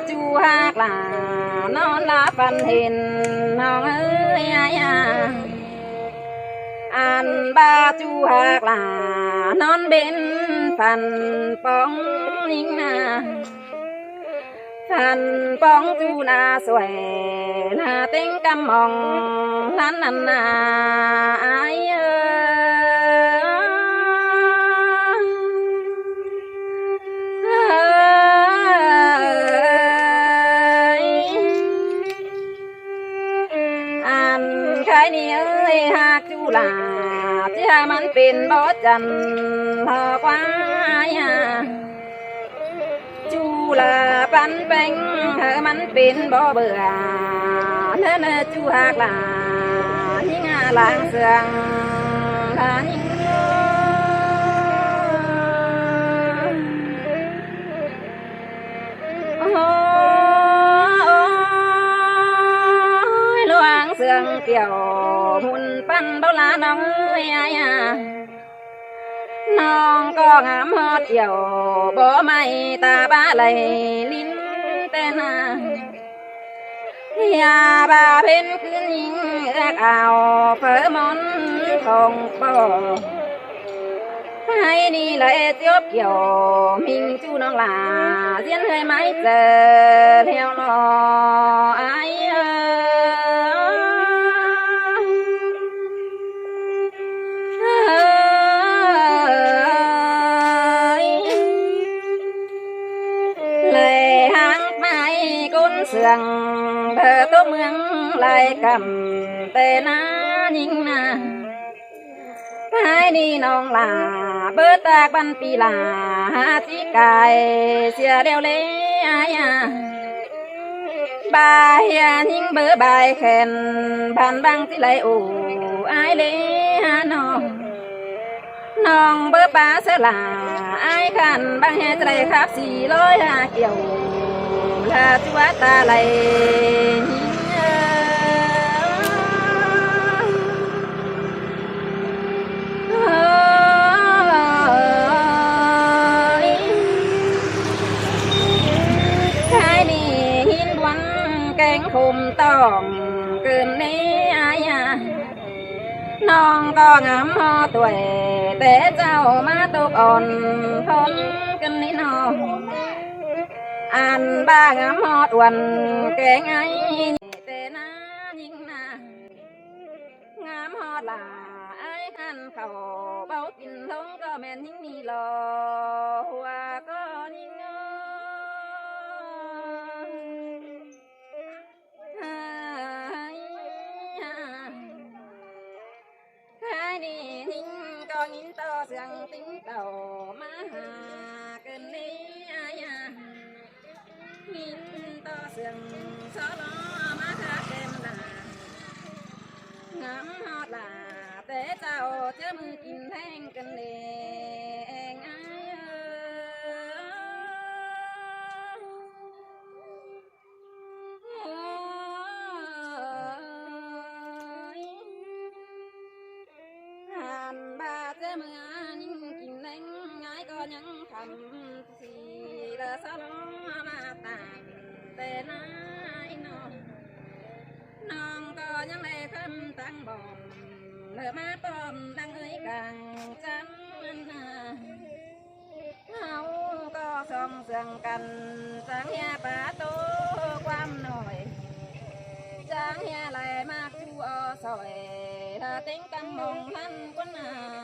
chú hát là non lá phần hình non ơi ai à an ba chú hát là non bên phần bóng ninh à phần bóng chú na xuề là tiếng căm mong lăn lăn à ai cái này ơi hát chú là chứมันเป็นบอจันพอกว่าchú làปันเป็งมันเป็นบ่เบื่อเนื้อchú hát là những làng sương là những sương kiểu hùn pan bao lá nóng ơi ai à nong có ngắm hót kiểu bỏ mày ta ba lầy lín tên à nhà bà bên cứ nhìn rác ảo phở món thòng bò hay đi lại tiếp kiểu mình chú nó là diễn hơi mái giờ theo nó ai sương thơ tốt mương lại cầm tê ná nhìn na hai đi nong là bớt ta ban pi là hát chỉ cài xia đeo lê ai à bài những bữa bài khen bàn băng chỉ lại ủ ai lê nó nong bữa ba sẽ là ai khan băng hè chỉ lại khắp xì lối kiểu là chú ta lại cái đi hiên quấn cánh khum tòng cơn ní ai à non có ngắm ho tuổi té cháu má tốt ổn thôn cơn ní nó an ba ngắm hót quần kén ấy tê na nhìn na ngắm hót là ai khăn khẩu bao tin thông có men những mi lò hoa có nhìn hai đi nhìn có nhìn to sương tính tàu má hà cơn đi ai à nhìn to sương gió lo má khá em là ngắm hót là té cháu chớ mưa kín thanh cần đèn ai hàn ba chớ mưa nhìn kín thanh ai có những thầm gì là sao lo mà tàn tê nai non có những lệ khâm tăng bồn lỡ má bom đang ấy càng trắng hấu có sông sương cành trắng nha bà tô quam nổi trắng nha lại mát chu o sỏi là tính căm mong lăn quân ai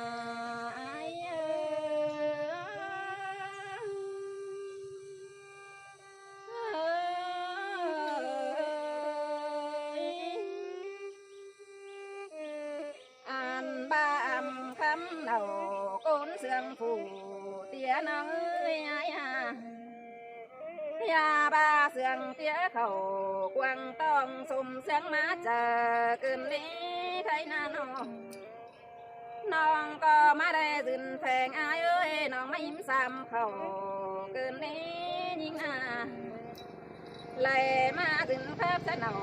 đầu côn sương phủ tía nắng ai à nhà ba sương tía khẩu quăng tông sum sương má chờ cơn lý thấy na nó non có má đê dừng phèn ai ơi non má im sam khẩu เกินนี้ยิ่งนาไหลมาถึงภาพสนอ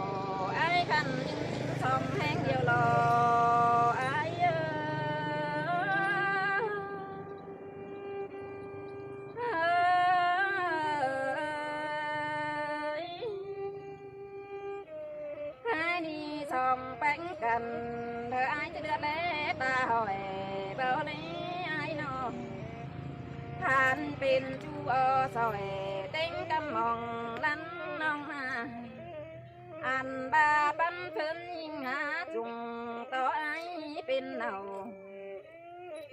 ไอ้คันยิ่งสองแห้งเดียวรอไอ้สองแป้งกันเธอไอ้จะเดือดแล้วตาหอยเบาเลยไอ้น้องทานเป็นจูซอยเต็งกำมองลันน้องมาอันบาปันเพิ่นยิงหาจุงต่อไอ้เป็นเนา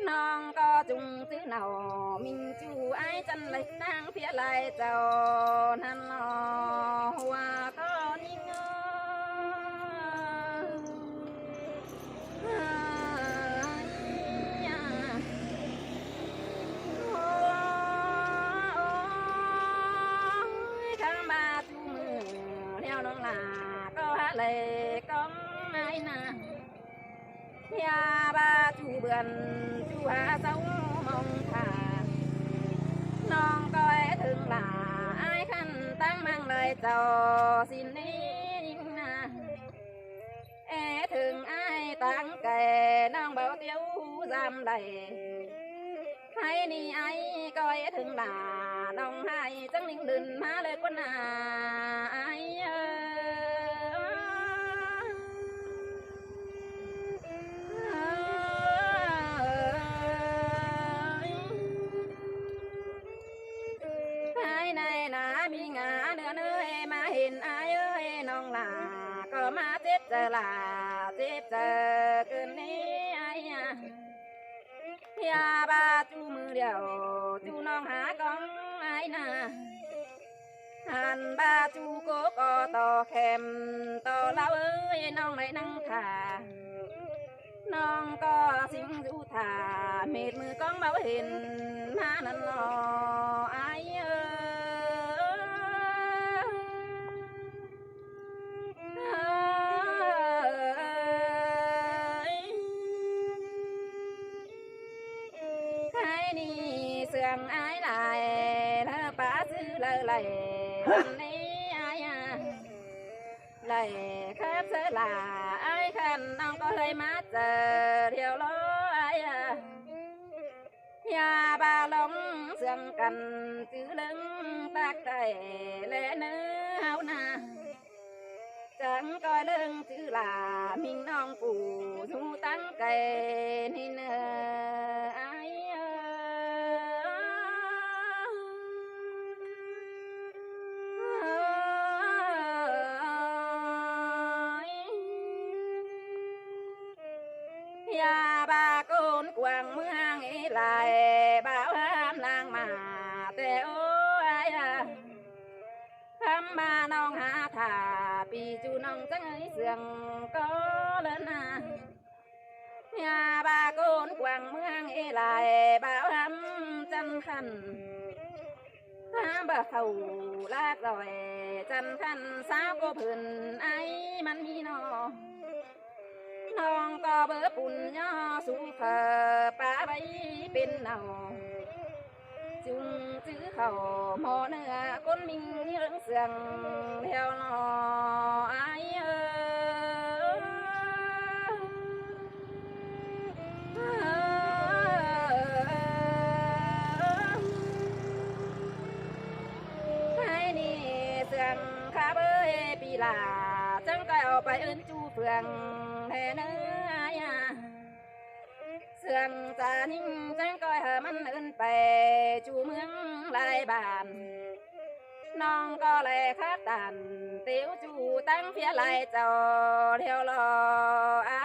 น้องก็จุงซื้อเนามิงจูไอ้จันไหลนางเพียไหลเจ้านั่นนอหัวก็นิ่งก็หาเลยก็ไม่นาอยาบาจูเบือนจูหาเจ้ามองผ่าน้องก็ถึงหลาไอ้ขันตั้งมั่งเลยเจ้าสินนี้ยิ่งนาถึงไอ้ตั้งแก่น้องเบาเตี้ยวจำได้ให้นี่ไอ้ก็ถึงหลาน้องให้จังลิงดินมาเลยกว่านาไอ้ในนามีงาเนื้อเนื้อมาเห็นไอ้เอ้ยน้องลาก็มาเจ็บเจอลาเจ็บเจอเกินนี้ไอ้ยาบาจูมือเดียวจูน้องหากองไอ้นาหันบาจูโกก็ต่อแคมต่อเล่าเอ้ยน้องในนั่งขาน้องก็สิงจูถาเม็ดมือกองเบาเห็นหน้านั่นนอไอ้เสื่องไอ้ลายเธอป้าซื้อเลยไหลวันนี้ไอ้ไหลครับเสือลาไอ้ขันน้องก็เลยมาเจอเที่ยวล้อไอ้ยาบาลงเสื่องกันจื้อลึงตากใจและเนื้อเฮานาจังก็เรื่องจื้อลามิงน้องปู่ชูตั้งไก่นี่เนื้อไอ้ยาบาโกนกวางเมืองอีไหลบ่าวห้ามนางมาแต่โอ้ยทำมาน้องหาถ่าปีจูน้องจังไอเสื่องก็เลินนายาบาโกนกวางเมืองอีไหลบ่าวห้ามจันขันถ้าบ่เท่าลากลอยจันขันสาวก็พื้นไอมันมีนอน้องก็เบอปุ่นย่อสูเผอป้าใบเป็นเนาจุงจื้อเขาหมอเนื้อก้นมิงเรื่องเสียงเที่ยวนอไอ้ให้นี่เสียงข้าเบยปีลาจังก็เอาไปเอิ้นจูเฟืองแทนเสื่องจานิ่งจังก้อยมันเอิ้นไปจูเมืองลายบานน้องก็เลยคักตันเตียวจูตั้งเพียลายเจ้าเที่ยวรอไอ้